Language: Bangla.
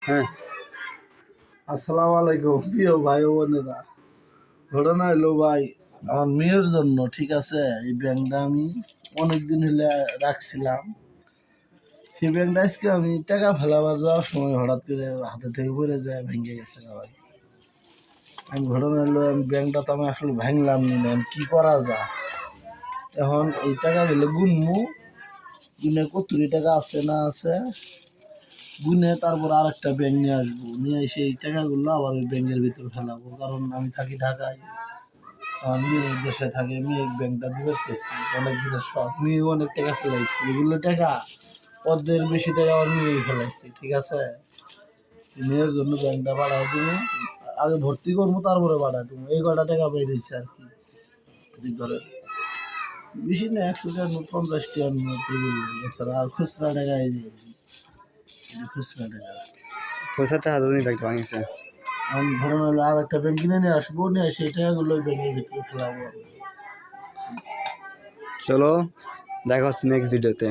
হ্যাঁ, আসসালামু আলাইকুম প্রিয় ভাই ও বোনেরা। ঘটনা হলো ভাই, আমার মেয়ের জন্য, ঠিক আছে, এই ব্যাংকটা আমি অনেকদিন হলে রাখছিলাম। সেই ব্যাংকটা আজকে আমি টাকা ফেলাবার যাওয়ার সময় হঠাৎ করে হাতে থেকে পড়ে যায়, ভেঙে গেছে ভাই। আমি ঘটনা হলো, আমি ব্যাংকটা তো আমি আসলে ভাঙলাম না, আমি কি করা যায় এখন? এই টাকা গেলে গুনমু, গুনে কতরি টাকা আছে না আছে, গুনে তারপর আর একটা ব্যাংক নিয়ে আসবো, নিয়ে এসে এই টাকাগুলো আবার ওই ব্যাংকের ভিতরে ফেলাবো। কারণ আমি থাকি ঢাকায়, আমার মেয়ে দেশে থাকে, মেয়ে ব্যাংকটা দিতে চেয়েছি, অনেক দিনের শখ, মেয়ে অনেক টাকা ফেলাইছি, এগুলো টাকা অর্ধের বেশি টাকা আমার মেয়ে ফেলাইছি, ঠিক আছে। মেয়ের জন্য ব্যাংকটা বাড়ায় তুমি, আগে ভর্তি করবো তারপরে বাড়ায় তুমি, এই কটা টাকা বেরিয়েছে আর কি। ঠিক ধরে বেশি না, 100 টাকার নোট, 50 টাকার নোট, এগুলো এছাড়া আর খুচরা টাকা, এই যে খুচরা টাকা। পয়সাটা হাজার ব্যাংক ভাঙিছে। আমি ঘটনা হলো আর একটা ব্যাংক কিনে নিয়ে আসবো, নিয়ে সেই টাকাগুলো ওই ব্যাংকের ভিতরে ফেলাবো। চলো দেখা হচ্ছে নেক্সট ভিডিওতে।